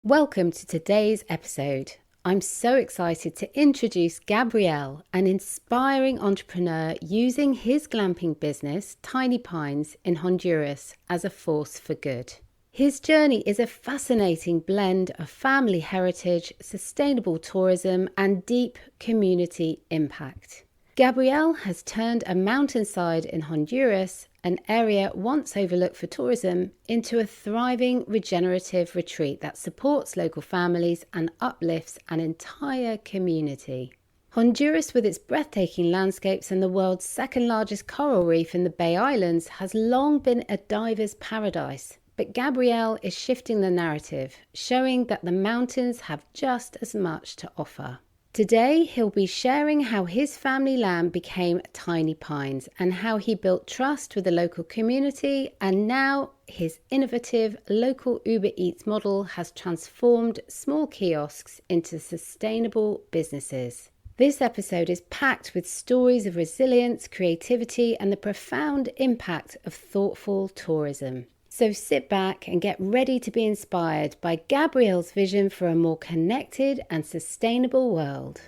Welcome to today's episode. I'm so excited to introduce Gabriel, an inspiring entrepreneur using his glamping business, Tiny Pines, in Honduras as a force for good. His journey is a fascinating blend of family heritage, sustainable tourism, and deep community impact. Gabriel has turned a mountainside in Honduras, an area once overlooked for tourism, into a thriving regenerative retreat that supports local families and uplifts an entire community. Honduras, with its breathtaking landscapes and the world's second largest coral reef in the Bay Islands, has long been a diver's paradise. But Gabriel is shifting the narrative, showing that the mountains have just as much to offer. Today, he'll be sharing how his family land became Tiny Pines and how he built trust with the local community, and now his innovative local Uber Eats model has transformed small kiosks into sustainable businesses. This episode is packed with stories of resilience, creativity, and the profound impact of thoughtful tourism. So sit back and get ready to be inspired by Gabriel's vision for a more connected and sustainable world.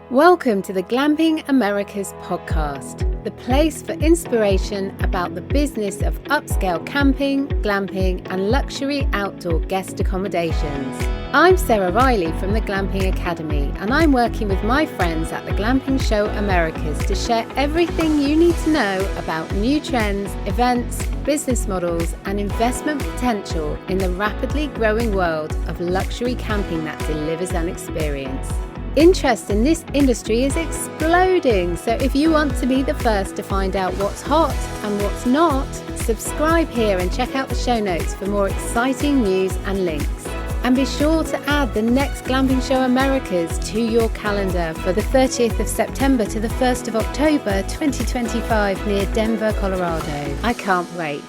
Welcome to the Glamping Americas podcast, the place for inspiration about the business of upscale camping, glamping, and luxury outdoor guest accommodations. I'm Sarah Riley from the Glamping Academy, and I'm working with my friends at the Glamping Show Americas to share everything you need to know about new trends, events, business models, and investment potential in the rapidly growing world of luxury camping that delivers an experience. Interest in this industry is exploding, so if you want to be the first to find out what's hot and what's not, subscribe here and check out the show notes for more exciting news and links. And be sure to add the next Glamping Show Americas to your calendar for the 30th of September to the 1st of October 2025 near Denver, Colorado. I can't wait.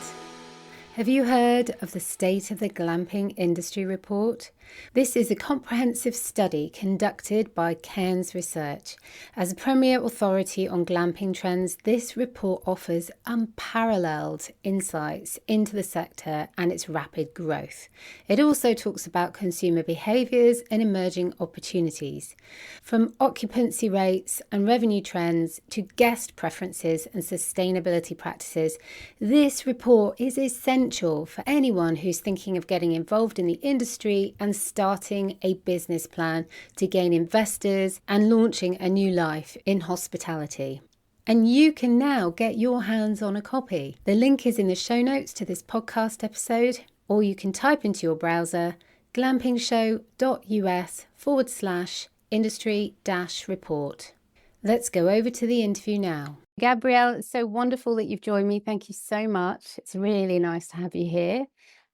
Have you heard of the State of the Glamping Industry report? This is a comprehensive study conducted by Cairns Research. As a premier authority on glamping trends, this report offers unparalleled insights into the sector and its rapid growth. It also talks about consumer behaviours and emerging opportunities. From occupancy rates and revenue trends to guest preferences and sustainability practices, this report is essential for anyone who's thinking of getting involved in the industry and starting a business plan to gain investors and launching a new life in hospitality. And you can now get your hands on a copy. The link is in the show notes to this podcast episode, or you can type into your browser glampingshow.us/industry-report. Let's go over to the interview now. Gabriel, it's so wonderful that you've joined me. Thank you so much. It's really nice to have you here.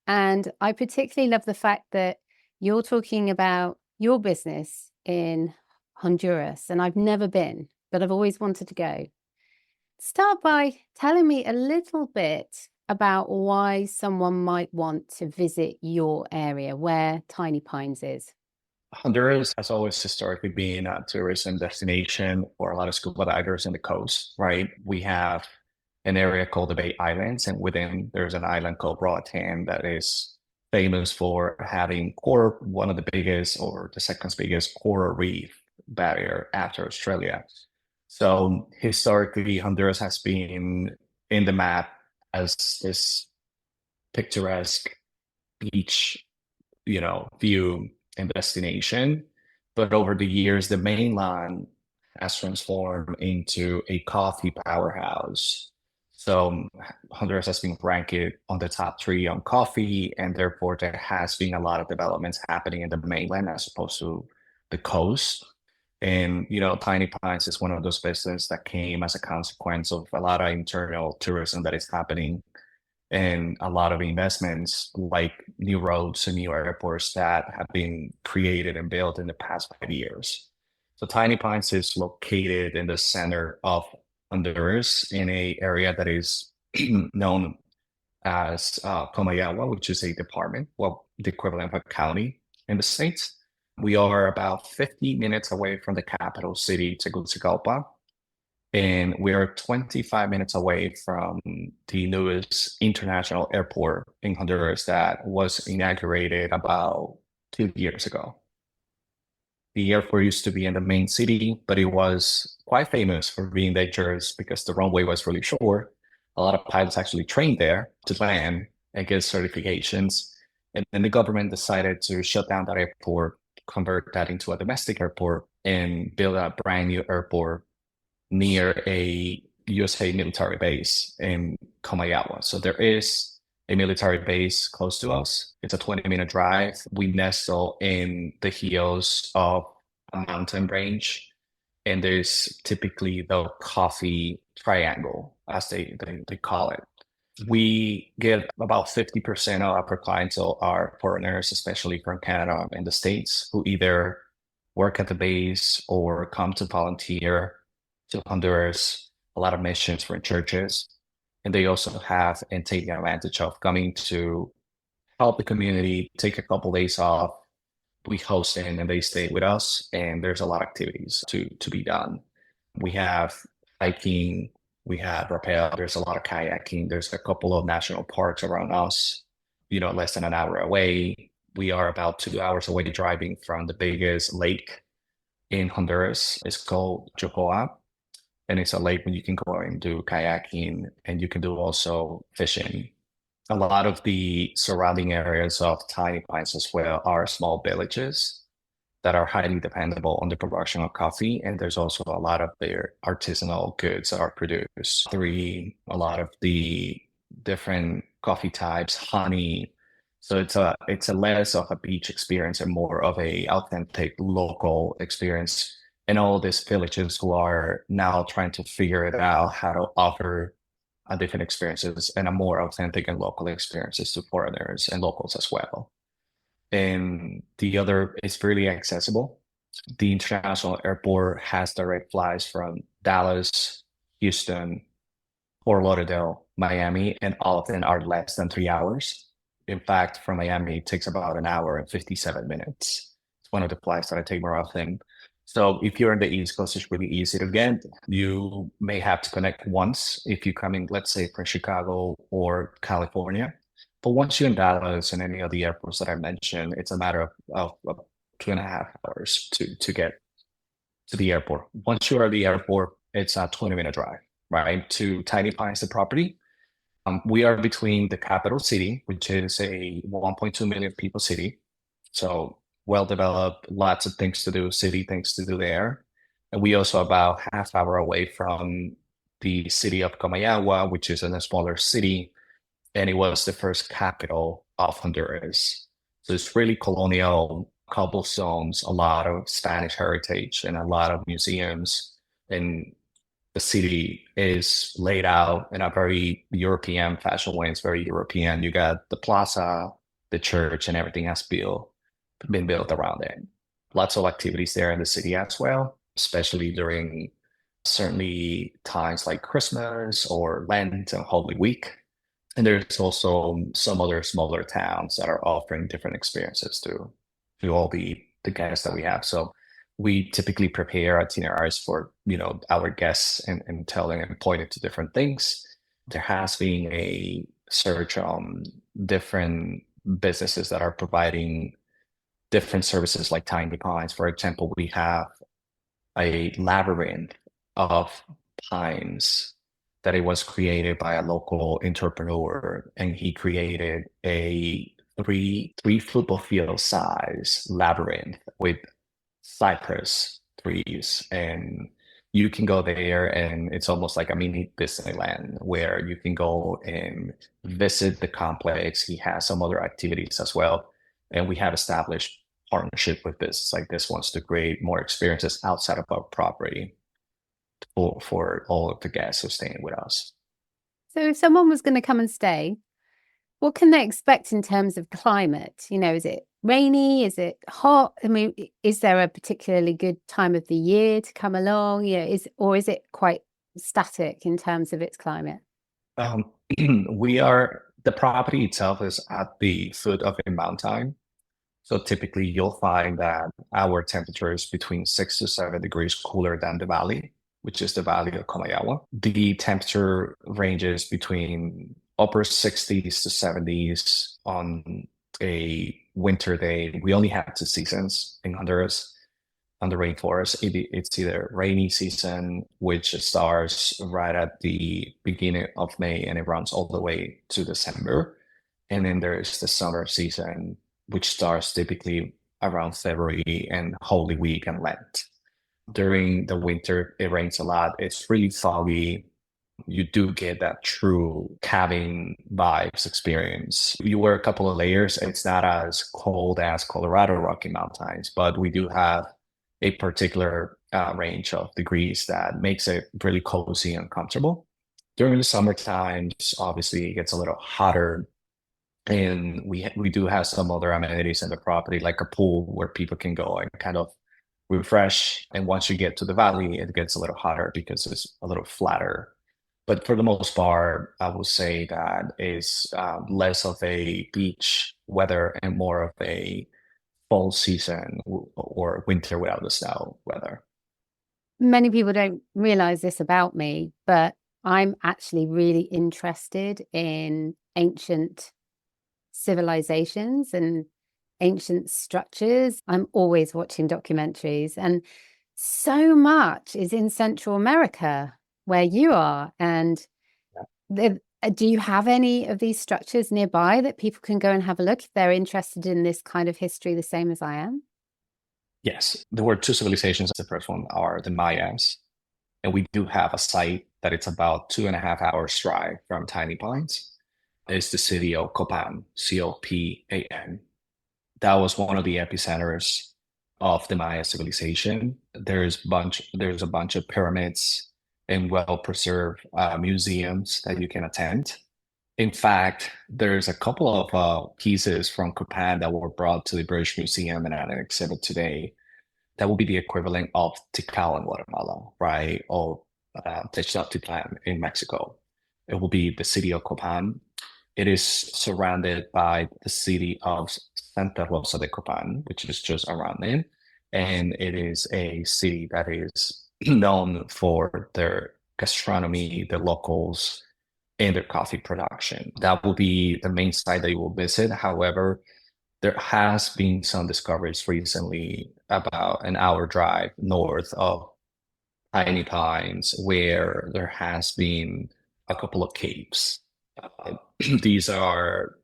And I particularly love the fact that you're talking about your business in Honduras, and I've never been, but I've always wanted to go. Start by telling me a little bit about why someone might want to visit your area, where Tiny Pines is. Honduras has always historically been a tourism destination for a lot of scuba divers in the coast, right? We have an area called the Bay Islands, and within there's an island called Roatan that is famous for having one of the biggest or the second biggest coral reef barrier after Australia. So historically, Honduras has been in the map as this picturesque beach, view and destination. But over the years, the mainland has transformed into a coffee powerhouse. So Honduras has been ranked on the top three on coffee, and therefore there has been a lot of developments happening in the mainland as opposed to the coast. And Tiny Pines is one of those businesses that came as a consequence of a lot of internal tourism that is happening and a lot of investments like new roads and new airports that have been created and built in the past 5 years. So Tiny Pines is located in the center of Honduras in an area that is known as Comayagua, which is a department, well, the equivalent of a county in the States. We are about 50 minutes away from the capital city, Tegucigalpa. And we are 25 minutes away from the newest international airport in Honduras that was inaugurated about 2 years ago. The airport used to be in the main city, but it was quite famous for being dangerous because the runway was really short. A lot of pilots actually trained there to land and get certifications. And then the government decided to shut down that airport, convert that into a domestic airport, and build a brand new airport near a USA military base in Comayagua. So there is a military base close to us. It's a 20-minute drive. We nestle in the hills of a mountain range, and there's typically the coffee triangle, as they call it. We get about 50% of our clientele are foreigners, especially from Canada and the States, who either work at the base or come to volunteer to Honduras, a lot of missions from churches. And they also have and take the advantage of coming to help the community, take a couple days off. We host them and they stay with us. And there's a lot of activities to be done. We have hiking, we have rappel, there's a lot of kayaking. There's a couple of national parks around us, less than an hour away. We are about 2 hours away driving from the biggest lake in Honduras. It's called Jocoa. And it's a lake where you can go and do kayaking and you can do also fishing. A lot of the surrounding areas of Tiny Pines as well are small villages that are highly dependable on the production of coffee. And there's also a lot of their artisanal goods that are produced. A lot of the different coffee types, honey. So it's a less of a beach experience and more of a authentic local experience. And all these villages who are now trying to figure it out how to offer different experiences and a more authentic and local experiences to foreigners and locals as well. And the other is really accessible. The international airport has direct flights from Dallas, Houston, Fort Lauderdale, Miami, and all of them are less than 3 hours. In fact, from Miami, it takes about an hour and 57 minutes. It's one of the flights that I take more often. So if you're in the East Coast, it's really easy to get. You may have to connect once if you're coming, let's say, from Chicago or California. But once you're in Dallas and any of the airports that I mentioned, it's a matter of 2.5 hours to get to the airport. Once you're at the airport, it's a 20-minute drive, right, to Tiny Pines, the property. We are between the capital city, which is a 1.2 million people city. So well developed, lots of things to do, city things to do there. And we also about half hour away from the city of Comayagua, which is in a smaller city. And it was the first capital of Honduras. So it's really colonial, cobblestones, a lot of Spanish heritage and a lot of museums. And the city is laid out in a very European fashion way. It's very European. You got the plaza, the church, and everything has been built around it. Lots of activities there in the city as well, especially during certainly times like Christmas or Lent and Holy Week. And there's also some other smaller towns that are offering different experiences to all the guests that we have. So we typically prepare itineraries for our guests and tell them and point it to different things. There has been a search on different businesses that are providing different services like Tiny Pines. For example, we have a labyrinth of pines that it was created by a local entrepreneur, and he created a three football field size labyrinth with cypress trees. And you can go there and it's almost like a mini Disneyland where you can go and visit the complex. He has some other activities as well. And we have established partnership with business like this ones to create more experiences outside of our property for all of the guests who are staying with us. So if someone was going to come and stay, what can they expect in terms of climate? Is it rainy? Is it hot? I mean, is there a particularly good time of the year to come along? Is it quite static in terms of its climate? The property itself is at the foot of a mountain. So typically you'll find that our temperature is between 6 to 7 degrees cooler than the valley. which is the Valley of Comayagua. The temperature ranges between upper 60s to 70s on a winter day. We only have two seasons in Honduras on the rainforest. It's either rainy season, which starts right at the beginning of May and it runs all the way to December. And then there's the summer season, which starts typically around February and Holy Week and Lent. During the winter, it rains a lot. It's really foggy. You do get that true cabin vibes experience. You wear a couple of layers. It's not as cold as Colorado Rocky Mountains, but we do have a particular range of degrees that makes it really cozy and comfortable. During the summer times, obviously it gets a little hotter, and we do have some other amenities in the property, like a pool where people can go and kind of refresh. And once you get to the valley, it gets a little hotter because it's a little flatter. But for the most part, I would say that is less of a beach weather and more of a fall season or winter without the snow weather. Many people don't realize this about me, but I'm actually really interested in ancient civilizations and ancient structures. I'm always watching documentaries, and so much is in Central America where you are. And do you have any of these structures nearby that people can go and have a look if they're interested in this kind of history the same as I am? Yes, there were two civilizations. The first one are the Mayas, and we do have a site that it's about 2.5 hours drive from Tiny Pines. It's the city of Copan, Copan. That was one of the epicenters of the Maya civilization. There's a bunch of pyramids and well-preserved museums that you can attend. In fact, there's a couple of pieces from Copan that were brought to the British Museum and at an exhibit today that will be the equivalent of Tikal in Guatemala, right? Or Tezcatlipocan in Mexico. It will be the city of Copan. It is surrounded by the city of Santa Rosa de Copan, which is just around it. And it is a city that is known for their gastronomy, the locals, and their coffee production. That will be the main site that you will visit. However, there has been some discoveries recently about an hour drive north of Tiny Pines where there has been a couple of caves. These are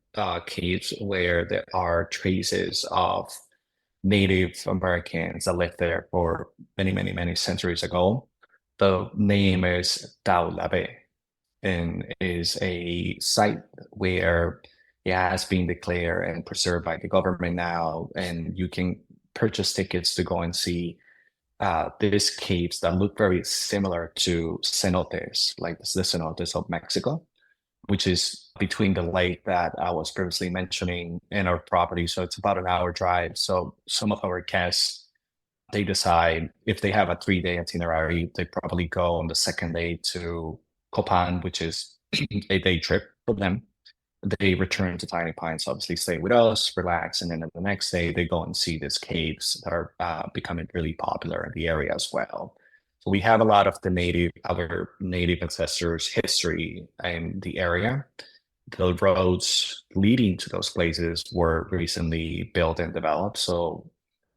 caves where there are traces of Native Americans that lived there for many, many, many centuries ago. The name is Taulabe and is a site where it has been declared and preserved by the government now, and you can purchase tickets to go and see these caves that look very similar to cenotes, like the cenotes of Mexico, which is between the lake that I was previously mentioning and our property. So it's about an hour drive. So some of our guests, they decide if they have a 3-day itinerary, they probably go on the second day to Copan, which is a day trip for them. They return to Tiny Pines, obviously stay with us, relax, and then the next day they go and see these caves that are becoming really popular in the area as well. So we have a lot of our native ancestors' history in the area. The roads leading to those places were recently built and developed. So,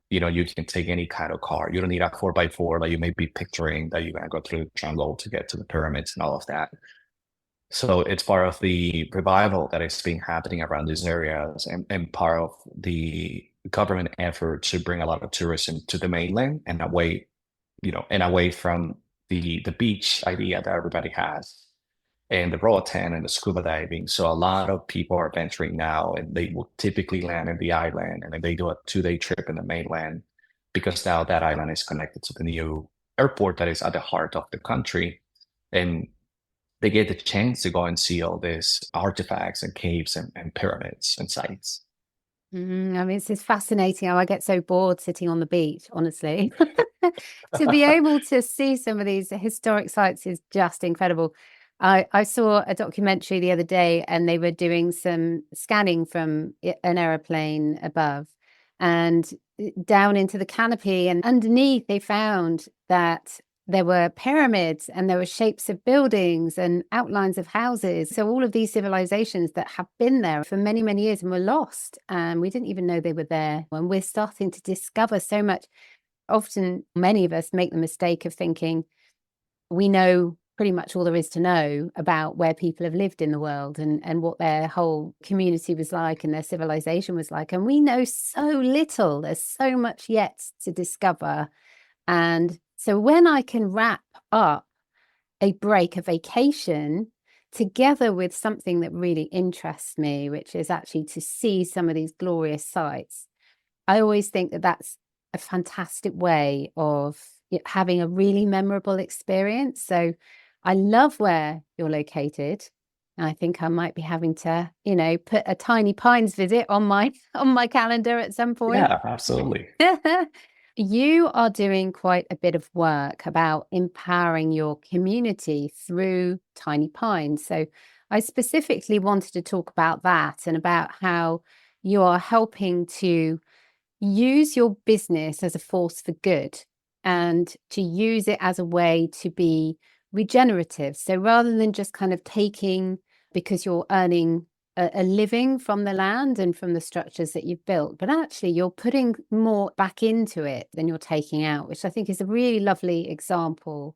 you can take any kind of car. You don't need a 4x4 that you may be picturing that you're going to go through the jungle to get to the pyramids and all of that. So it's part of the revival that is being happening around these areas and part of the government effort to bring a lot of tourism to the mainland and away from the beach idea that everybody has and the raw tan and the scuba diving. So a lot of people are venturing now and they will typically land in the island and then they do a 2-day trip in the mainland because now that island is connected to the new airport that is at the heart of the country. And they get the chance to go and see all these artifacts and caves and pyramids and sites. I mean, it's fascinating how I get so bored sitting on the beach, honestly. To be able to see some of these historic sites is just incredible. I saw a documentary the other day and they were doing some scanning from an aeroplane above and down into the canopy, and underneath they found that there were pyramids and there were shapes of buildings and outlines of houses. So all of these civilizations that have been there for many, many years and were lost, and we didn't even know they were there. And we're starting to discover so much. Often, many of us make the mistake of thinking we know pretty much all there is to know about where people have lived in the world and what their whole community was like and their civilization was like. And we know so little. There's so much yet to discover. And so when I can wrap up a break, a vacation, together with something that really interests me, which is actually to see some of these glorious sites, I always think that that's a fantastic way of having a really memorable experience. So I love where you're located. And I think I might be having to, put a Tiny Pines visit on my calendar at some point. Yeah, absolutely. You are doing quite a bit of work about empowering your community through Tiny Pines. So I specifically wanted to talk about that and about how you are helping to use your business as a force for good and to use it as a way to be regenerative. So rather than just kind of taking because you're earning a living from the land and from the structures that you've built, but actually you're putting more back into it than you're taking out, which I think is a really lovely example.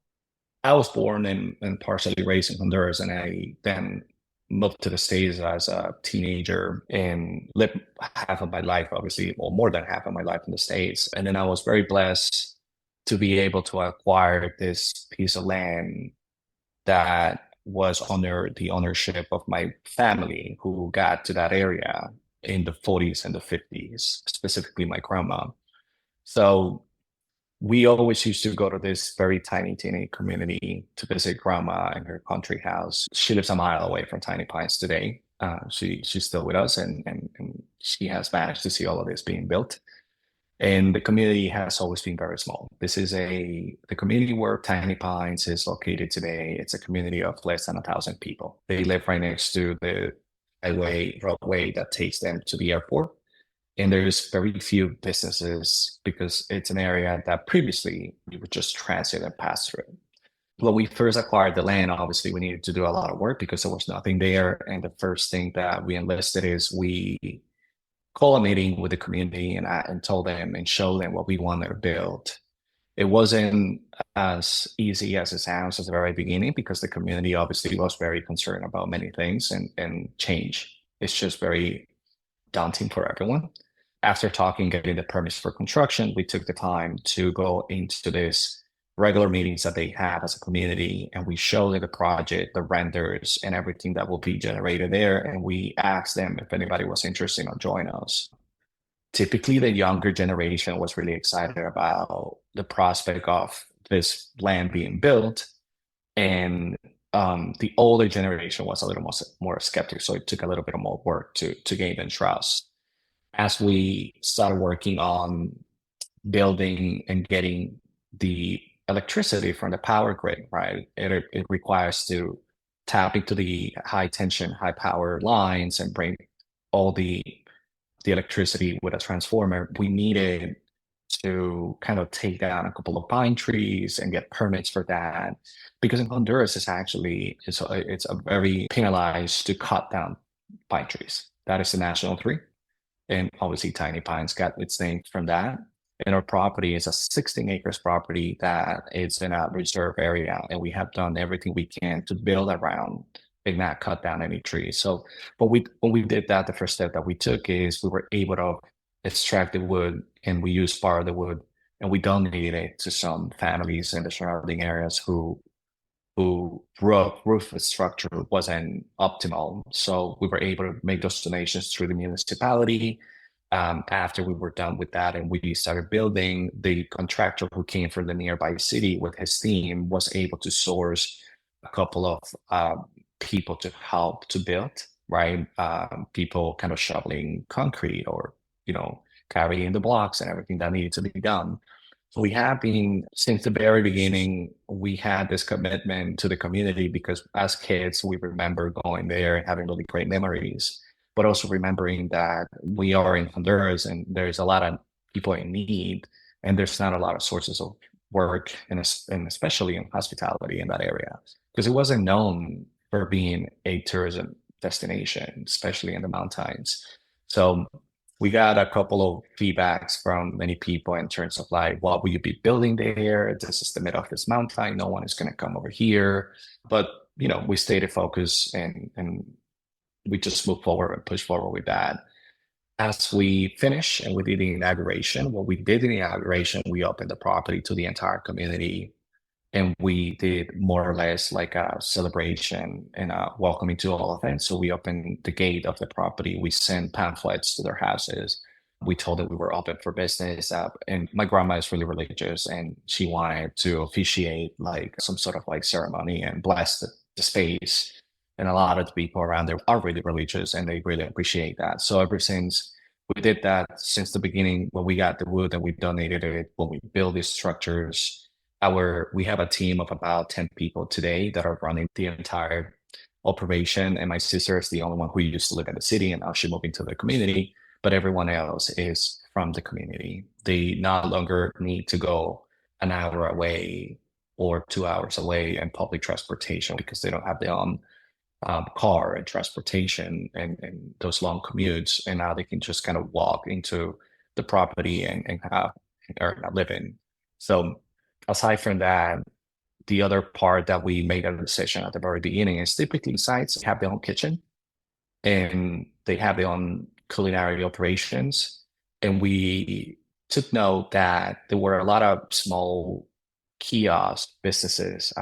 I was born and partially raised in Honduras, and I then moved to the States as a teenager and lived half of my life, obviously, or more than half of my life in the States. And then I was very blessed to be able to acquire this piece of land that was under the ownership of my family, who got to that area in the 40s and the 50s, specifically my grandma. So we always used to go to this very tiny community to visit grandma in her country house. She lives a mile away from Tiny Pines today. She's still with us, and she has managed to see all of this being built. And the community has always been very small. This is the community where Tiny Pines is located today. It's a community of less than 1,000 people. They live right next to the roadway that takes them to the airport. And there's very few businesses because it's an area that previously we would just transit and pass through. When we first acquired the land, obviously we needed to do a lot of work because there was nothing there. And the first thing that we enlisted is we called a meeting with the community and told them and showed them what we wanted to build. It wasn't as easy as it sounds at the very beginning because the community obviously was very concerned about many things and change. It's just very daunting for everyone. After talking, getting the permits for construction, we took the time to go into this regular meetings that they have as a community, and we showed them the project, the renders, and everything that will be generated there. And we asked them if anybody was interested in joining us. Typically, the younger generation was really excited about the prospect of this land being built, and the older generation was a little more skeptical. So it took a little bit more work to gain their trust. As we started working on building and getting the electricity from the power grid, right? It requires to tap into the high tension, high power lines and bring all the electricity with a transformer. We needed to kind of take down a couple of pine trees and get permits for that, because in Honduras it's a very penalized to cut down pine trees. That is the national tree, and obviously Tiny Pines got its name from that. And our property is a 16 acres property that is in a reserve area, and we have done everything we can to build around and not cut down any trees. So, but when we did that, the first step that we took is we were able to extract the wood, and we used part of the wood, and we donated it to some families in the surrounding areas who roof structure wasn't optimal. So we were able to make those donations through the municipality. After we were done with that and we started building, the contractor who came from the nearby city with his team was able to source a couple of people to help to build, right? People kind of shoveling concrete or, carrying the blocks and everything that needed to be done. So we have been, since the very beginning, we had this commitment to the community because as kids, we remember going there and having really great memories, but also remembering that we are in Honduras and there's a lot of people in need and there's not a lot of sources of work and especially in hospitality in that area because it wasn't known for being a tourism destination, especially in the mountains. So we got a couple of feedbacks from many people in terms of like, what will you be building there? This is the middle of this mountain. No one is going to come over here. But, we stayed focused and we just moved forward and pushed forward with that. As we finished and we did the inauguration, what we did in the inauguration, we opened the property to the entire community and we did more or less like a celebration and a welcoming to all of them. So we opened the gate of the property. We sent pamphlets to their houses. We told them we were open for business. And my grandma is really religious, and she wanted to officiate like some sort of like ceremony and bless the space. And a lot of the people around there are really religious, and they really appreciate that. So ever since we did that, since the beginning, when we got the wood and we donated it, when we built these structures, we have a team of about 10 people today that are running the entire operation. And my sister is the only one who used to live in the city and now she moved into the community, but everyone else is from the community. They no longer need to go an hour away or 2 hours away in public transportation because they don't have their own car and transportation and those long commutes. And now they can just kind of walk into the property and have or live in. So aside from that, the other part that we made a decision at the very beginning is typically sites have their own kitchen and they have their own culinary operations. And we took note that there were a lot of small kiosk businesses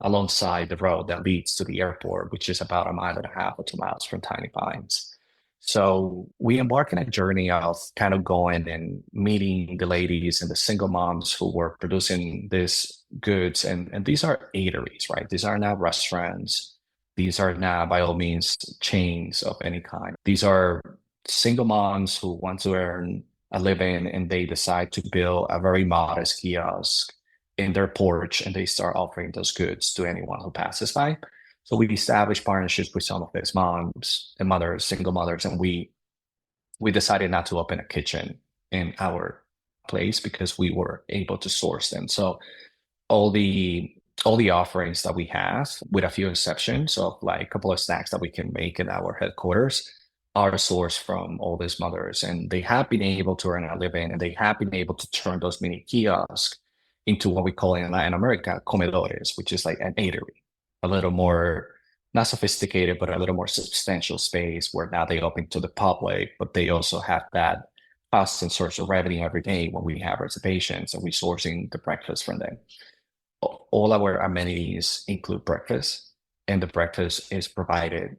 alongside the road that leads to the airport, which is about 1.5 miles or 2 miles from Tiny Pines. So we embarked on a journey of kind of going and meeting the ladies and the single moms who were producing these goods. And these are eateries, right? These are not restaurants. These are not, by all means, chains of any kind. These are single moms who want to earn a living and they decide to build a very modest kiosk in their porch and they start offering those goods to anyone who passes by. So we established partnerships with some of these moms and mothers, single mothers, and we decided not to open a kitchen in our place because we were able to source them. So all the offerings that we have, with a few exceptions of like a couple of snacks that we can make in our headquarters, are sourced from all these mothers, and they have been able to earn a living, and they have been able to turn those mini kiosks into what we call in Latin America comedores, which is like an eatery, a little more not sophisticated, but a little more substantial space where now they open to the public, but they also have that constant source of revenue every day when we have reservations and we're sourcing the breakfast from them. All our amenities include breakfast, and the breakfast is provided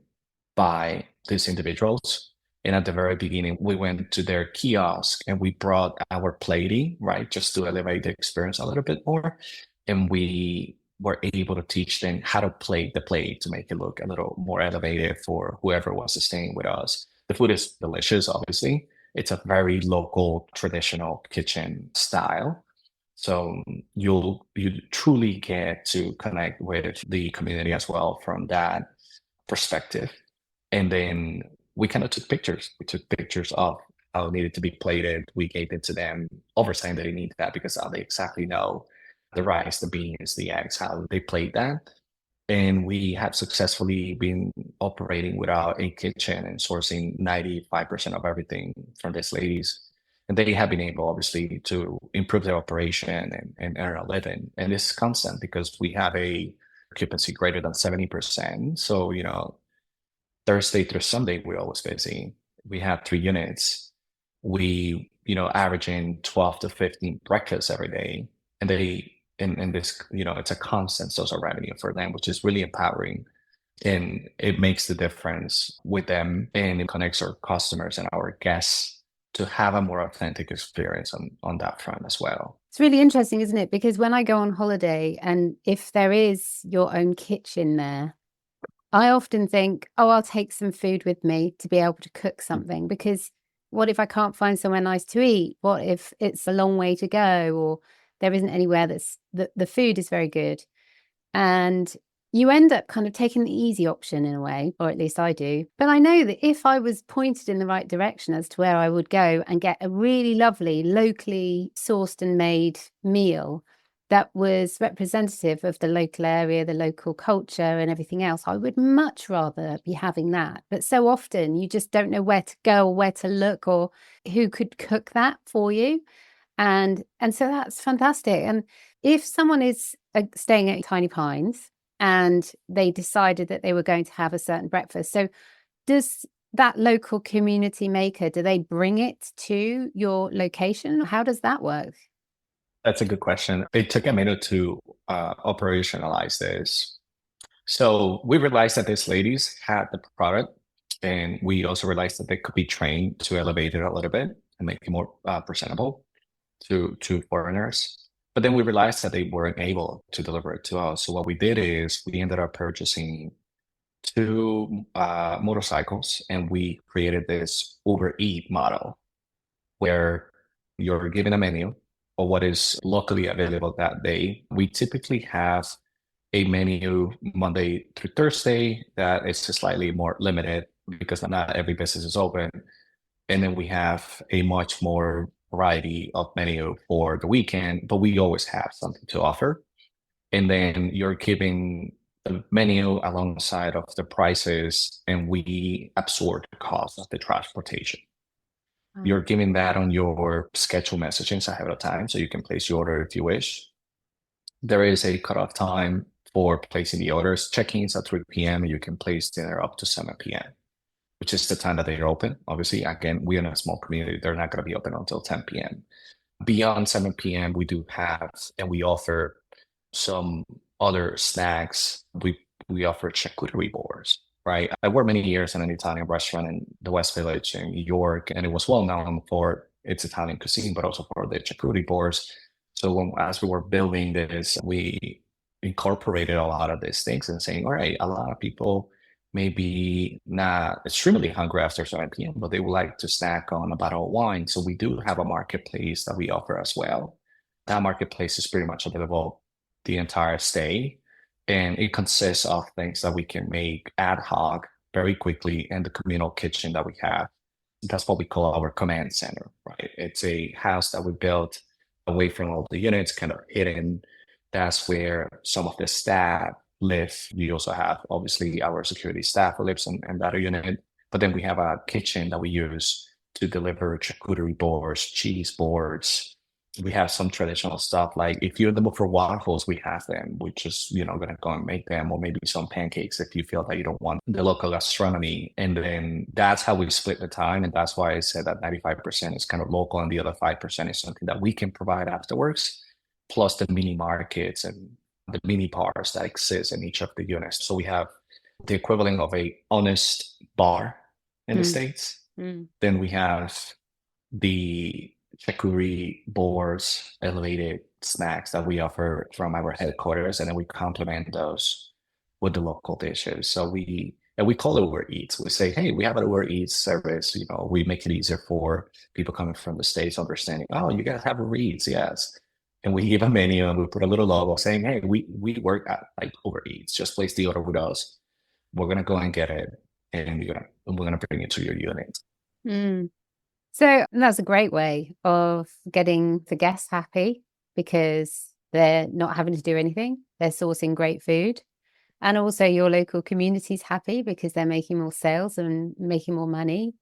by these individuals. And at the very beginning, we went to their kiosk and we brought our plating, right, just to elevate the experience a little bit more. And we were able to teach them how to plate the plate to make it look a little more elevated for whoever was staying with us. The food is delicious, obviously. It's a very local, traditional kitchen style. So you truly get to connect with the community as well from that perspective. And then we kind of took pictures. We took pictures of how it needed to be plated. We gave it to them over time that they need that because they exactly know the rice, the beans, the eggs, how they plate that. And we have successfully been operating without a kitchen and sourcing 95% of everything from these ladies. And they have been able, obviously, to improve their operation and earn a living. And it's constant because we have a occupancy greater than 70%. So, Thursday through Sunday, we're always busy. We have 3 units. We, averaging 12 to 15 breakfasts every day. And this, it's a constant source of revenue for them, which is really empowering. And it makes the difference with them, and it connects our customers and our guests to have a more authentic experience on that front as well. It's really interesting, isn't it? Because when I go on holiday, and if there is your own kitchen there, I often think, oh, I'll take some food with me to be able to cook something, because what if I can't find somewhere nice to eat? What if it's a long way to go, or there isn't anywhere the food is very good? And you end up kind of taking the easy option in a way, or at least I do. But I know that if I was pointed in the right direction as to where I would go and get a really lovely, locally sourced and made meal that was representative of the local area, the local culture, and everything else, I would much rather be having that. But so often you just don't know where to go or where to look or who could cook that for you. And so that's fantastic. And if someone is staying at Tiny Pines and they decided that they were going to have a certain breakfast, so does that local community maker, do they bring it to your location? How does that work? That's a good question. It took a minute to operationalize this. So we realized that these ladies had the product, and we also realized that they could be trained to elevate it a little bit and make it more presentable to foreigners. But then we realized that they weren't able to deliver it to us. So what we did is we ended up purchasing two motorcycles, and we created this Uber Eat model where you're given a menu or what is locally available that day. We typically have a menu Monday through Thursday that is slightly more limited because not every business is open. And then we have a much more variety of menu for the weekend, but we always have something to offer. And then you're giving the menu alongside of the prices, and we absorb the cost of the transportation. You're giving that on your schedule messaging ahead of time, so you can place your order if you wish. There is a cutoff time for placing the orders. Check-ins at 3 p.m. You can place dinner up to 7 p.m., which is the time that they're open. Obviously, again, we're in a small community. They're not going to be open until 10 p.m. Beyond 7 p.m., we do have, and we offer some other snacks. We offer charcuterie boards, right? I worked many years in an Italian restaurant in the West Village in New York, and it was well known for its Italian cuisine, but also for the charcuterie boards. So as we were building this, we incorporated a lot of these things and saying, all right, a lot of people may be not extremely hungry after 7 p.m., but they would like to snack on a bottle of wine. So we do have a marketplace that we offer as well. That marketplace is pretty much available the entire stay. And it consists of things that we can make ad hoc very quickly in the communal kitchen that we have. That's what we call our command center, right? It's a house that we built away from all the units, kind of hidden. That's where some of the staff live. We also have, obviously, our security staff who lives in that unit. But then we have a kitchen that we use to deliver charcuterie boards, cheese boards. We have some traditional stuff, like if you're in the mood for waffles, we have them. We're just, going to go and make them, or maybe some pancakes if you feel that you don't want the local gastronomy. And then that's how we split the time. And that's why I said that 95% is kind of local and the other 5% is something that we can provide afterwards, plus the mini markets and the mini bars that exist in each of the units. So we have the equivalent of a honest bar in the States. Then we have the charcuterie boards, elevated snacks that we offer from our headquarters, and then we complement those with the local dishes. So we call it Uber Eats. We say, hey, we have an Uber Eats service. We make it easier for people coming from the States understanding, oh, you guys have Uber Eats, yes. And we give a menu and we put a little logo saying, hey, we work at like Uber Eats. Just place the order with us. We're gonna go and get it, and we're gonna bring it to your unit. So that's a great way of getting the guests happy because they're not having to do anything. They're sourcing great food. And also your local community's happy because they're making more sales and making more money.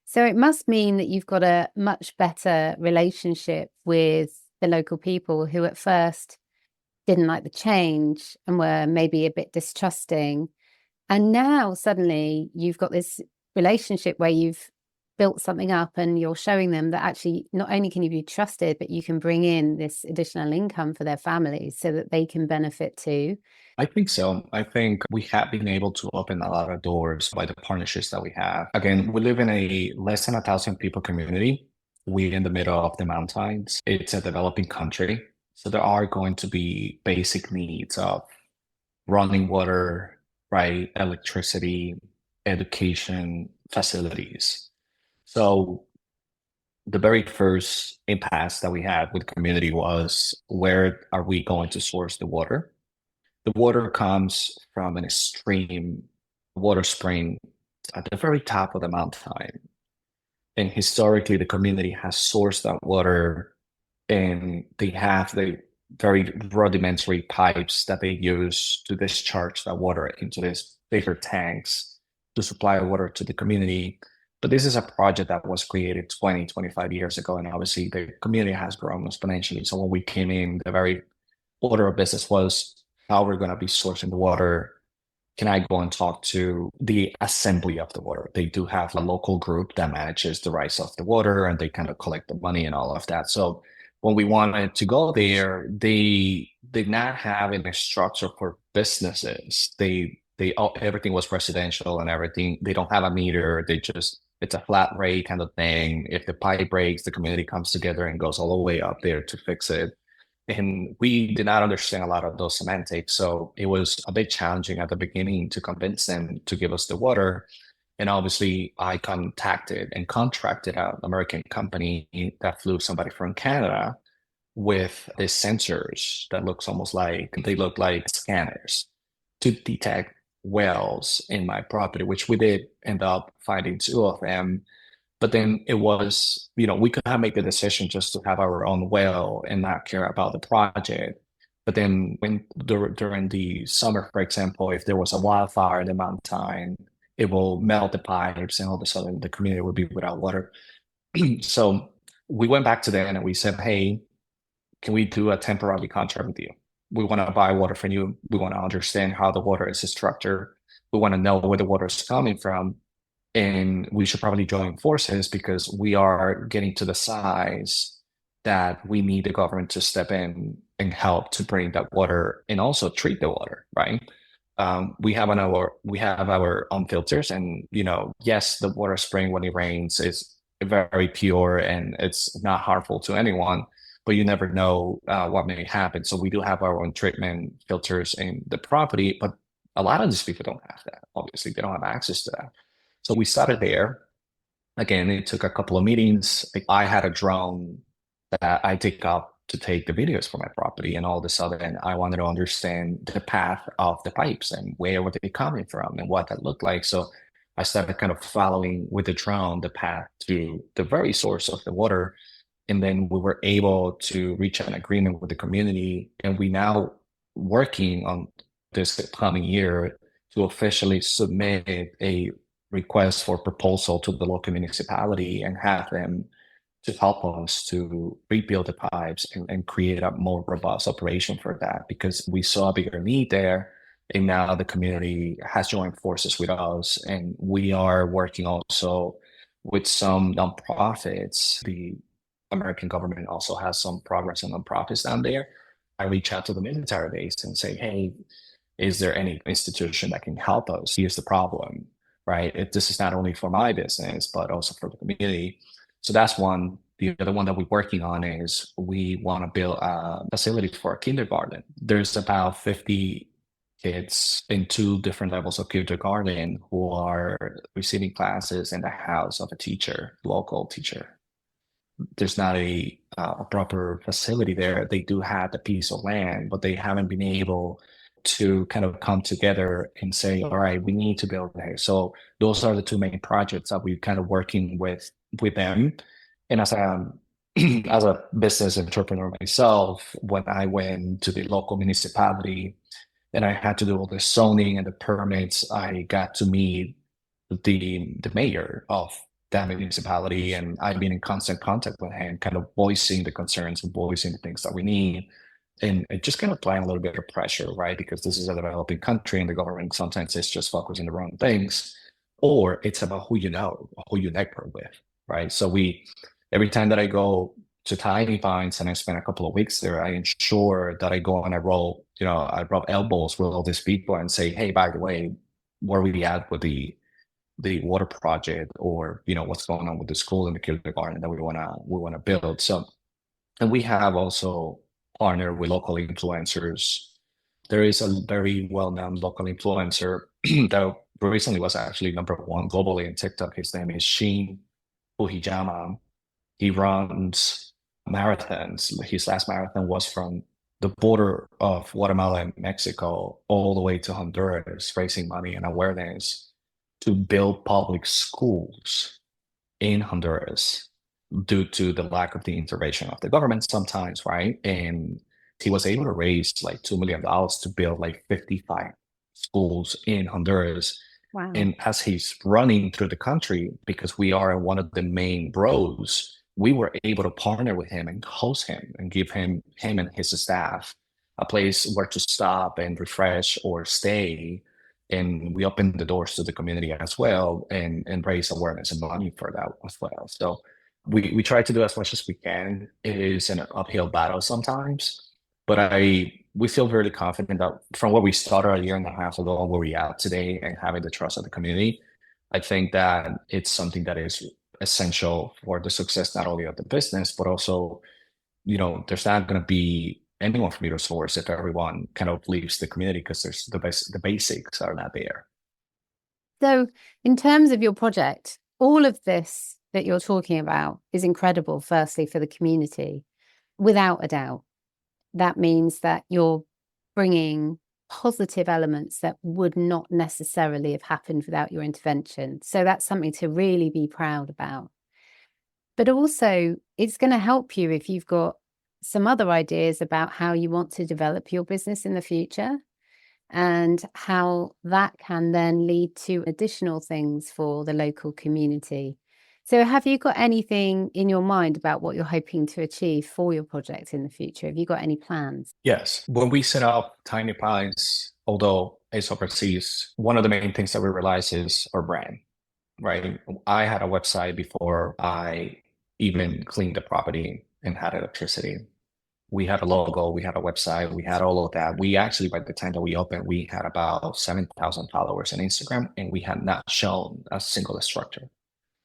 So it must mean that you've got a much better relationship with the local people who at first didn't like the change and were maybe a bit distrusting. And now suddenly you've got this relationship where you've built something up and you're showing them that actually not only can you be trusted, but you can bring in this additional income for their families so that they can benefit too. I think so. I think we have been able to open a lot of doors by the partnerships that we have. Again, we live in a less than 1,000 people community. We're in the middle of the mountains. It's a developing country. So there are going to be basic needs of running water, right? Electricity, education, facilities. So the very first impasse that we had with the community was, where are we going to source the water? The water comes from an extreme water spring at the very top of the mountain. And historically, the community has sourced that water, and they have the very rudimentary pipes that they use to discharge that water into these bigger tanks to supply water to the community. But this is a project that was created 20, 25 years ago, and obviously the community has grown exponentially. So when we came in, the very order of business was how we're going to be sourcing the water. Can I go and talk to the assembly of the water? They do have a local group that manages the rights of the water, and they kind of collect the money and all of that. So when we wanted to go there, they did not have any structure for businesses. Everything was residential and everything. They don't have a meter. It's a flat rate kind of thing. If the pipe breaks, the community comes together and goes all the way up there to fix it. And we did not understand a lot of those semantics. So it was a bit challenging at the beginning to convince them to give us the water. And obviously, I contacted and contracted out an American company that flew somebody from Canada with these sensors that they look like scanners to detect wells in my property, which we did end up finding two of them. But then it was, we could have made the decision just to have our own well and not care about the project. But then during the summer, for example, if there was a wildfire in the mountain, it will melt the pipes, and all of a sudden the community would be without water. So we went back to them and we said, hey, can we do a temporary contract with you? We want to buy water from you. We want to understand how the water is structured. We want to know where the water is coming from. And we should probably join forces because we are getting to the size that we need the government to step in and help to bring that water and also treat the water, right? We have our own filters, and yes, the water spring when it rains is very pure and it's not harmful to anyone, but you never know what may happen. So we do have our own treatment filters in the property, but a lot of these people don't have that. Obviously, they don't have access to that. So we started there. Again, it took a couple of meetings. I had a drone that I take up to take the videos for my property, and all of a sudden I wanted to understand the path of the pipes and where were they coming from and what that looked like. So I started kind of following with the drone the path to the very source of the water. And then we were able to reach an agreement with the community, and we now working on this coming year to officially submit a request for proposal to the local municipality and have them to help us to rebuild the pipes and create a more robust operation for that, because we saw a bigger need there. And now the community has joined forces with us, and we are working also with some nonprofits. The American government also has some progress on nonprofits down there. I reach out to the military base and say, hey, is there any institution that can help us? Here's the problem, right? This is not only for my business, but also for the community. So that's one. The other one that we're working on is we want to build a facility for a kindergarten. There's about 50 kids in two different levels of kindergarten who are receiving classes in the house of a teacher, local teacher. There's not a proper facility there. They do have the piece of land, but they haven't been able to kind of come together and say, all right, we need to build there. So those are the two main projects that we're kind of working with them. And as as a business entrepreneur myself, when I went to the local municipality and I had to do all the zoning and the permits, I got to meet the mayor of that municipality, and I've been in constant contact with him, kind of voicing the concerns and voicing the things that we need. And it just kind of applying a little bit of pressure, right? Because this is a developing country and the government sometimes is just focusing the wrong things, or it's about who you know, who you network with, right? So every time that I go to Tiny Pines and I spend a couple of weeks there, I ensure that I go and I rub elbows with all these people and say, hey, by the way, where are we at with the water project, or what's going on with the school and the kindergarten that we wanna build. So, and we have also partnered with local influencers. There is a very well-known local influencer that recently was actually #1 globally in TikTok. His name is Shin Fuhijama. He runs marathons. His last marathon was from the border of Guatemala and Mexico all the way to Honduras, raising money and awareness to build public schools in Honduras due to the lack of the intervention of the government sometimes, right? And he was able to raise like $2 million to build like 55 schools in Honduras. Wow. And as he's running through the country, because we are one of the main bros, we were able to partner with him and host him and give him and his staff a place where to stop and refresh or stay. And we opened the doors to the community as well and raise awareness and money for that as well. So we try to do as much as we can. It is an uphill battle sometimes, but we feel very confident that from where we started a year and a half ago and where we are today and having the trust of the community, I think that it's something that is essential for the success not only of the business, but also, there's not going to be anyone from your source if everyone kind of leaves the community because there's the basics are not there. So in terms of your project, all of this that you're talking about is incredible, firstly, for the community, without a doubt. That means that you're bringing positive elements that would not necessarily have happened without your intervention. So that's something to really be proud about. But also, it's going to help you if you've got some other ideas about how you want to develop your business in the future and how that can then lead to additional things for the local community. So have you got anything in your mind about what you're hoping to achieve for your project in the future? Have you got any plans? Yes. When we set up Tiny Pines, although it's overseas, one of the main things that we realize is our brand, right? I had a website before I even cleaned the property and had electricity. We had a logo, we had a website, we had all of that. We actually, by the time that we opened, we had about 7,000 followers on Instagram, and we had not shown a single structure.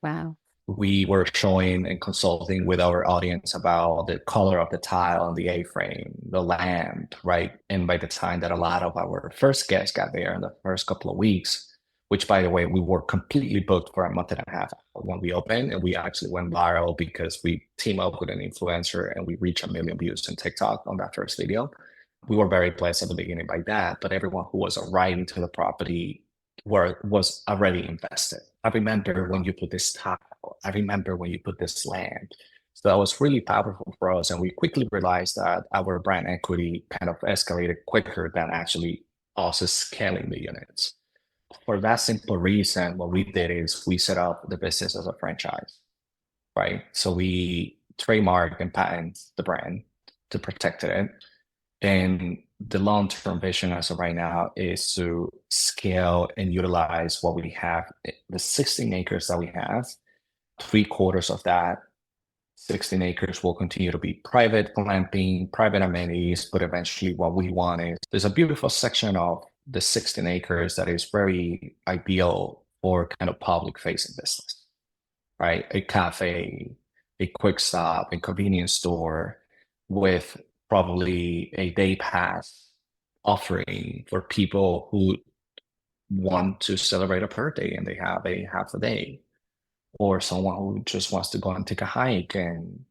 Wow. We were showing and consulting with our audience about the color of the tile on the A-frame, the lamp, right? And by the time that a lot of our first guests got there in the first couple of weeks, which by the way, we were completely booked for a month and a half when we opened, and we actually went viral because we teamed up with an influencer and we reached 1 million views on TikTok on that first video. We were very blessed at the beginning by that, but everyone who was arriving to the property was already invested. I remember when you put this tile, I remember when you put this lamp. So that was really powerful for us. And we quickly realized that our brand equity kind of escalated quicker than actually also scaling the units. For that simple reason, what we did is we set up the business as a franchise, right? So we trademark and patent the brand to protect it. And the long-term vision as of right now is to scale and utilize what we have, the 16 acres that we have. 3/4 of that 16 acres will continue to be private glamping, private amenities, but eventually what we want is there's a beautiful section of the 16 acres that is very ideal for kind of public facing business, right? A cafe, a quick stop, a convenience store with probably a day pass offering for people who want to celebrate a birthday and they have a half a day, or someone who just wants to go and take a hike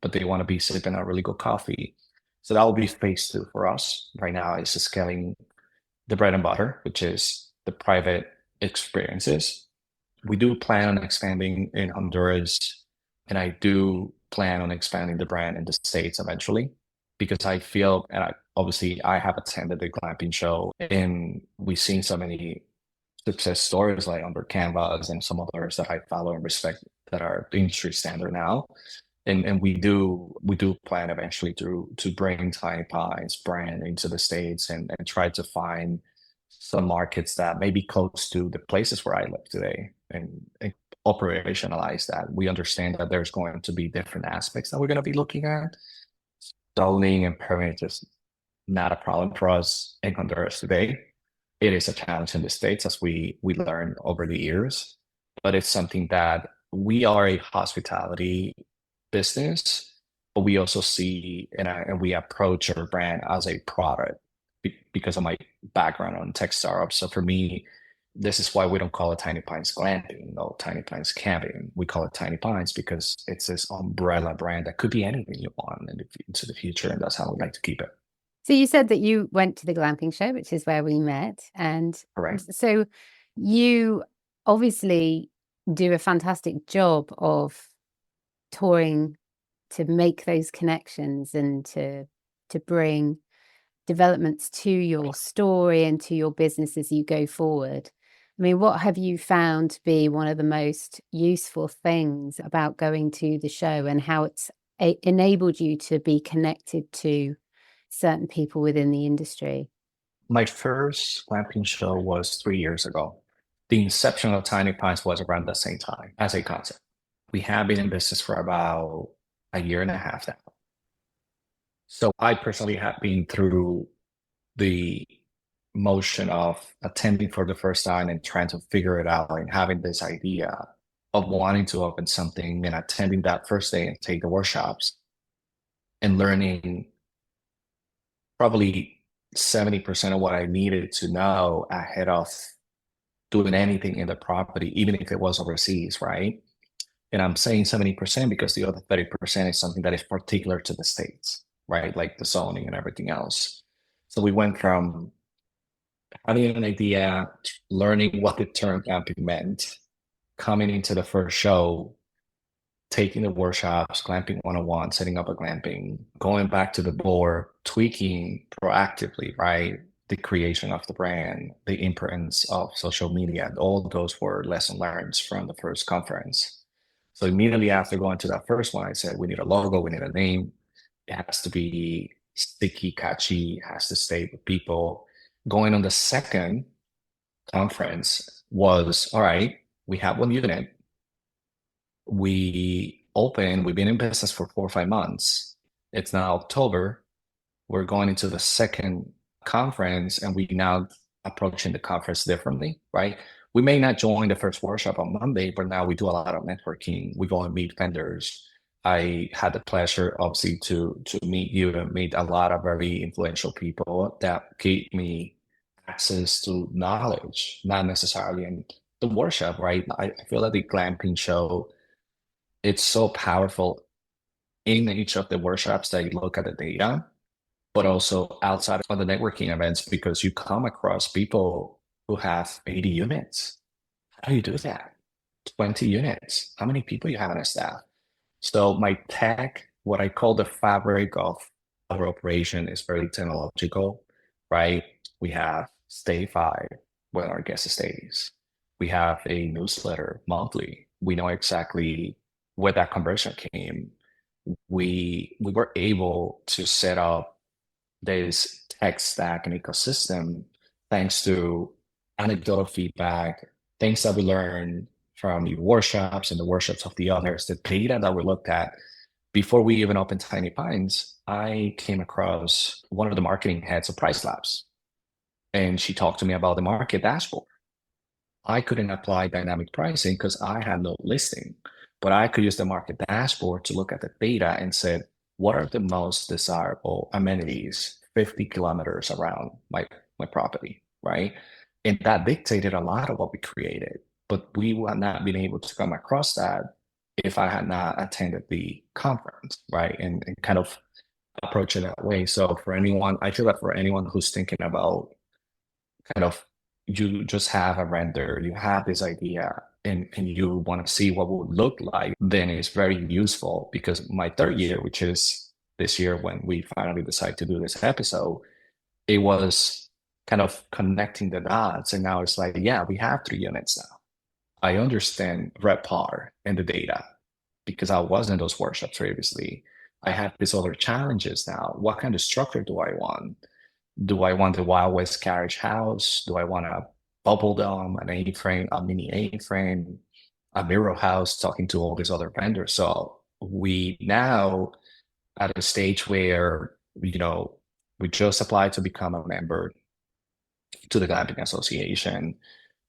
but they want to be sipping a really good coffee. So that will be phase 2 for us right now, is scaling the bread and butter, which is the private experiences. We do plan on expanding in Honduras, and I do plan on expanding the brand in the States eventually, because I feel, and obviously I have attended the glamping show and we've seen so many success stories like Under Canvas and some others that I follow and respect that are the industry standard now. And we do plan eventually to bring Tiny Pines brand into the States and try to find some markets that may be close to the places where I live today and operationalize that. We understand that there's going to be different aspects that we're going to be looking at. Zoning and permit is not a problem for us in Honduras today. It is a challenge in the States, as we learned over the years, but it's something that we are a hospitality business, but we also see and we approach our brand as a product because of my background on tech startups. So for me, this is why we don't call it Tiny Pines Glamping, no, Tiny Pines Camping. We call it Tiny Pines because it's this umbrella brand that could be anything you want into the future, and that's how we like to keep it. So you said that you went to the glamping show, which is where we met. And Correct. so you obviously do a fantastic job of touring to make those connections and to bring developments to your story and to your business as you go forward. I mean, what have you found to be one of the most useful things about going to the show and how it's enabled you to be connected to certain people within the industry? My first glamping show was 3 years ago. The inception of Tiny Pines was around the same time as a concept. We have been in business for about a year and a half now. So I personally have been through the motion of attending for the first time and trying to figure it out and having this idea of wanting to open something and attending that first day and take the workshops and learning probably 70% of what I needed to know ahead of doing anything in the property, even if it was overseas, right? And I'm saying 70% because the other 30% is something that is particular to the States, right? Like the zoning and everything else. So we went from having an idea, learning what the term glamping meant, coming into the first show, taking the workshops, glamping 101, setting up a glamping, going back to the board, tweaking proactively, right? The creation of the brand, the importance of social media, all those were lesson learned from the first conference. So immediately after going to that first one, I said, we need a logo, we need a name. It has to be sticky, catchy, has to stay with people. Going on the second conference was, all right, we have one unit. We've been in business for 4 or 5 months. It's now October. We're going into the second conference and we now approaching the conference differently, right? We may not join the first workshop on Monday, but now we do a lot of networking. We go and meet vendors. I had the pleasure, obviously, to meet you and meet a lot of very influential people that gave me access to knowledge, not necessarily in the workshop, right? I feel like the glamping show, it's so powerful in each of the workshops that you look at the data, but also outside of the networking events because you come across people who have 80 units. How do you do that? 20 units. How many people you have on a staff? So my tech, what I call the fabric of our operation is very technological, right? We have Stay 5 when our guest stays. We have a newsletter monthly. We know exactly where that conversion came. We were able to set up this tech stack and ecosystem thanks to anecdotal feedback, things that we learned from the workshops and the workshops of the others, the data that we looked at. Before we even opened Tiny Pines, I came across one of the marketing heads of Price Labs, and she talked to me about the market dashboard. I couldn't apply dynamic pricing because I had no listing, but I could use the market dashboard to look at the data and said, what are the most desirable amenities 50 kilometers around my property, right? And that dictated a lot of what we created, but we would not been able to come across that if I had not attended the conference, right? And kind of approach it that way. So for anyone, I feel that for anyone who's thinking about kind of you just have a render, you have this idea and you want to see what would look like, then it's very useful because my third year, which is this year when we finally decide to do this episode, it was kind of connecting the dots. And now it's like, yeah, we have 3 units now. I understand RevPAR and the data because I was in those workshops previously. I have these other challenges now. What kind of structure do I want? Do I want the Wild West carriage house? Do I want a bubble dome, an A-frame, a mini A-frame, a mirror house, talking to all these other vendors? So we now at a stage where, we just applied to become a member to the Glamping Association.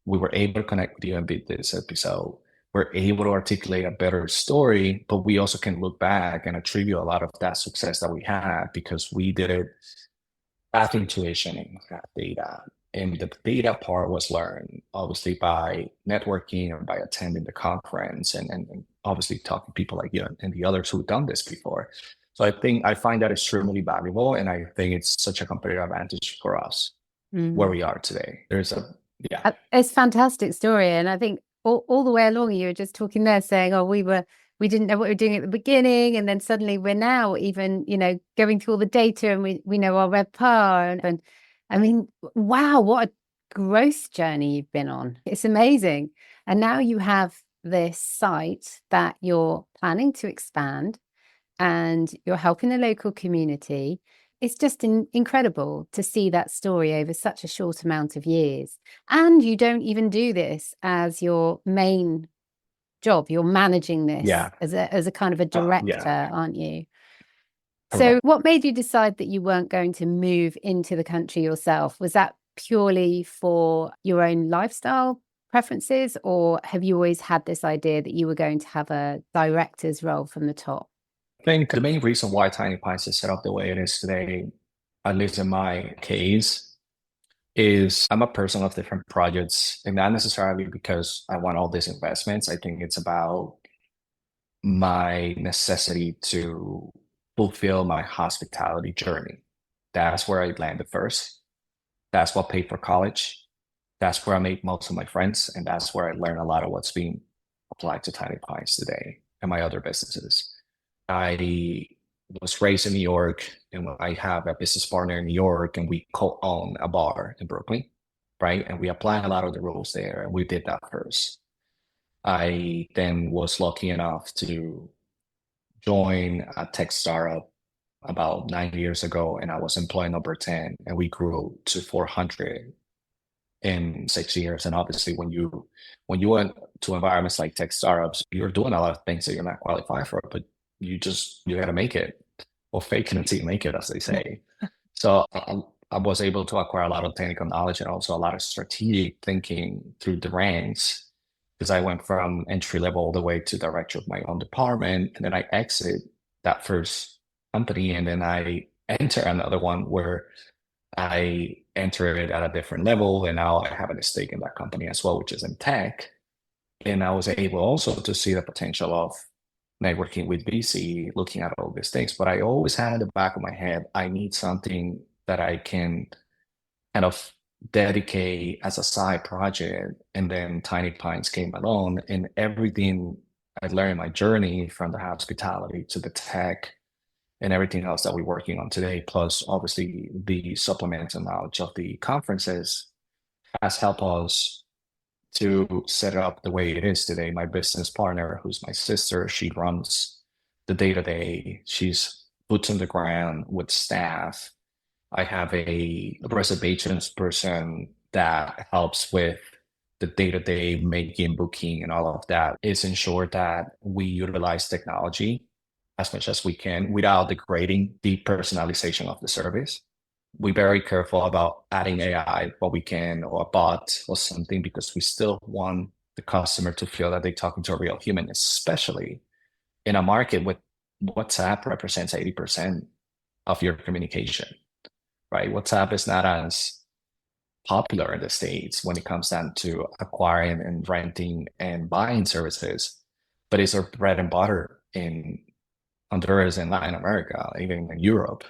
We were able to connect with you and beat this episode. We're able to articulate a better story, but we also can look back and attribute a lot of that success that we had because we did it path intuition and path data. And the data part was learned obviously by networking and by attending the conference and obviously talking to people like you and the others who've done this before. So I find that extremely valuable, and I think it's such a competitive advantage for us where Mm. we are today. Yeah, It's a fantastic story. And I think all the way along, you were just talking there saying, oh, we didn't know what we were doing at the beginning. And then suddenly we're now even, going through all the data and we know our RevPAR. And I mean, wow, what a growth journey you've been on. It's amazing. And now you have this site that you're planning to expand and you're helping the local community. It's just incredible to see that story over such a short amount of years. And you don't even do this as your main job. You're managing this yeah, as a kind of a yeah. director, aren't you? So Correct. what made you decide that you weren't going to move into the country yourself? Was that purely for your own lifestyle preferences, or have you always had this idea that you were going to have a director's role from the top? I think the main reason why Tiny Pines is set up the way it is today, at least in my case, is I'm a person of different projects, and not necessarily because I want all these investments. I think it's about my necessity to fulfill my hospitality journey. That's where I landed first. That's what paid for college. That's where I made most of my friends, and that's where I learned a lot of what's being applied to Tiny Pines today and my other businesses. I was raised in New York, and I have a business partner in New York, and we co-own a bar in Brooklyn, right? And we apply a lot of the rules there, and we did that first. I then was lucky enough to join a tech startup about 9 years ago, and I was employee number 10, and we grew to 400 in 6 years. And obviously, when you went to environments like tech startups, you're doing a lot of things that you're not qualified for, but you got to make it, or fake it until you make it, as they say. So I was able to acquire a lot of technical knowledge and also a lot of strategic thinking through the ranks, because I went from entry level all the way to director of my own department, and then I exit that first company, and then I enter another one where I enter it at a different level, and now I have a stake in that company as well, which is in tech. And I was able also to see the potential of networking with VC, looking at all these things. But I always had in the back of my head, I need something that I can kind of dedicate as a side project. And then Tiny Pines came along, and everything I learned in my journey, from the hospitality to the tech and everything else that we're working on today, plus obviously the supplemental knowledge of the conferences, has helped us to set it up the way it is today. My business partner, who's my sister, she runs the day-to-day. She's boots on the ground with staff. I have a reservations person that helps with the day-to-day making, booking, and all of that. Is ensure that we utilize technology as much as we can without degrading the personalization of the service. We're very careful about adding AI what we can, or a bot or something, because we still want the customer to feel that they're talking to a real human, especially in a market with WhatsApp represents 80% of your communication, right? WhatsApp is not as popular in the States when it comes down to acquiring and renting and buying services, but it's our bread and butter in Honduras and Latin America, even in Europe.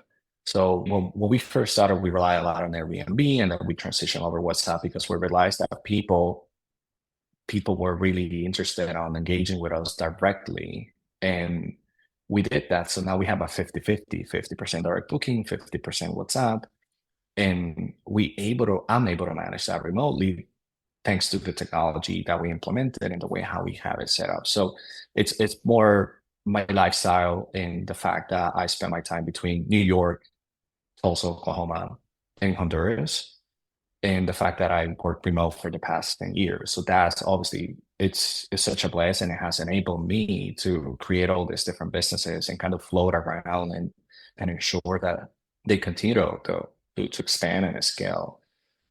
So when we first started, we relied a lot on Airbnb, and then we transitioned over WhatsApp because we realized that people were really interested in engaging with us directly. And we did that. So now we have a 50-50, 50% direct booking, 50% WhatsApp. And I'm able to manage that remotely thanks to the technology that we implemented and the way how we have it set up. So it's more my lifestyle, and the fact that I spend my time between New York, Tulsa, Oklahoma, and Honduras, and the fact that I worked remote for the past 10 years. So that's obviously, it's such a blessing. It has enabled me to create all these different businesses and kind of float around and ensure that they continue to expand and scale.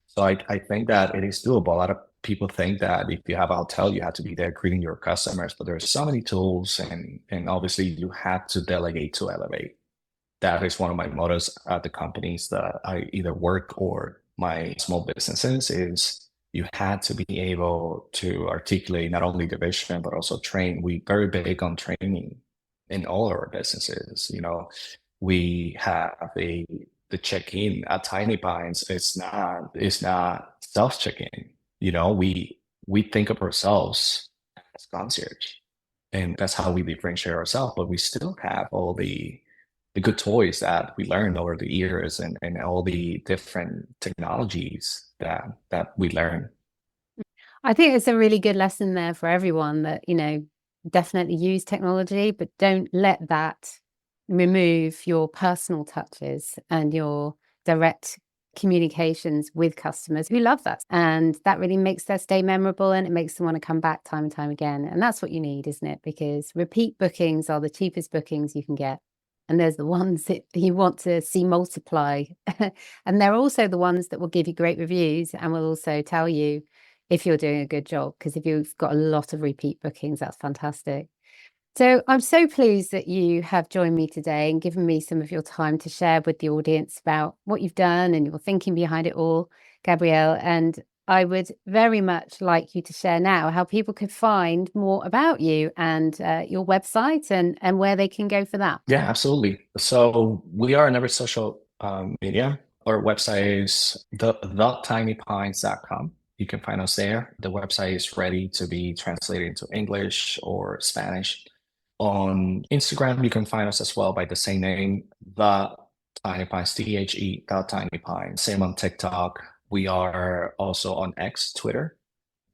So I think that it is doable. A lot of people think that if you have a hotel, you have to be there greeting your customers, but there's so many tools, and obviously you have to delegate to elevate. That is one of my mottos at the companies that I either work or my small businesses, is you had to be able to articulate not only the vision, but also train. We very big on training in all our businesses. We have the check-in at Tiny Pines. It's not self check-in. We think of ourselves as concierge, and that's how we differentiate ourselves. But we still have all the good toys that we learned over the years, and all the different technologies that we learn. I think it's a really good lesson there for everyone that, definitely use technology, but don't let that remove your personal touches and your direct communications with customers who love that. And that really makes their stay memorable, and it makes them want to come back time and time again. And that's what you need, isn't it? Because repeat bookings are the cheapest bookings you can get. And there's the ones that you want to see multiply. And they're also the ones that will give you great reviews and will also tell you if you're doing a good job. Because if you've got a lot of repeat bookings, that's fantastic. So I'm so pleased that you have joined me today and given me some of your time to share with the audience about what you've done and your thinking behind it all, Gabriel. And I would very much like you to share now how people could find more about you and your website and where they can go for that. Yeah, absolutely. So we are on every social media. Our website is thetinypines.com. You can find us there. The website is ready to be translated into English or Spanish. On Instagram, you can find us as well by the same name, The Tiny Pines, THE, The Tiny Pines. Same on TikTok. We are also on X, Twitter.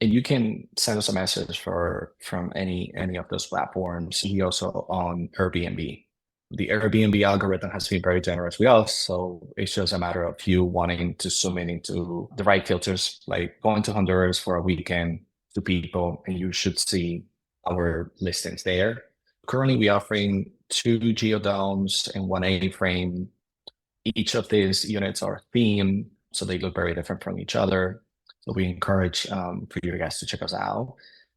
And you can send us a message from any of those platforms. We also on Airbnb. The Airbnb algorithm has been very generous with us, so it's just a matter of you wanting to zoom in into the right filters, like going to Honduras for a weekend to people, and you should see our listings there. Currently, we're offering 2 geodomes and 1 A-frame. Each of these units are themed, so they look very different from each other. So we encourage for you guys to check us out.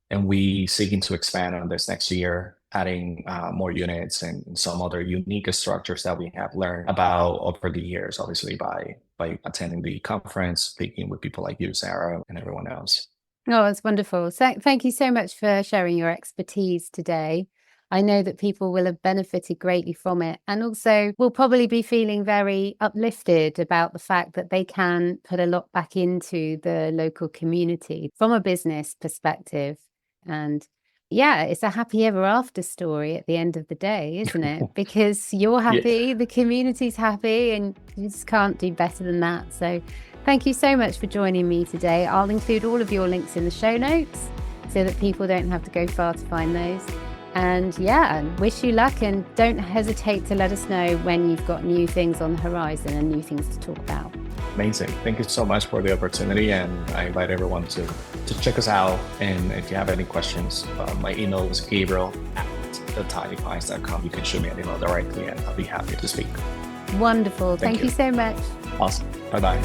And we seeking to expand on this next year, adding more units and some other unique structures that we have learned about over the years, obviously by attending the conference, speaking with people like you, Sarah, and everyone else. Oh, it's wonderful. So thank you so much for sharing your expertise today. I know that people will have benefited greatly from it, and also will probably be feeling very uplifted about the fact that they can put a lot back into the local community from a business perspective. And yeah, it's a happy ever after story at the end of the day, isn't it? Because you're happy, the community's happy, and you just can't do better than that. So thank you so much for joining me today. I'll include all of your links in the show notes so that people don't have to go far to find those. And yeah, wish you luck, and don't hesitate to let us know when you've got new things on the horizon and new things to talk about. Amazing. Thank you so much for the opportunity, and I invite everyone to check us out. And if you have any questions, my email is gabriel@thetinypines.com. You can shoot me an email directly and I'll be happy to speak. Wonderful. Thank you so much. Awesome. Bye-bye.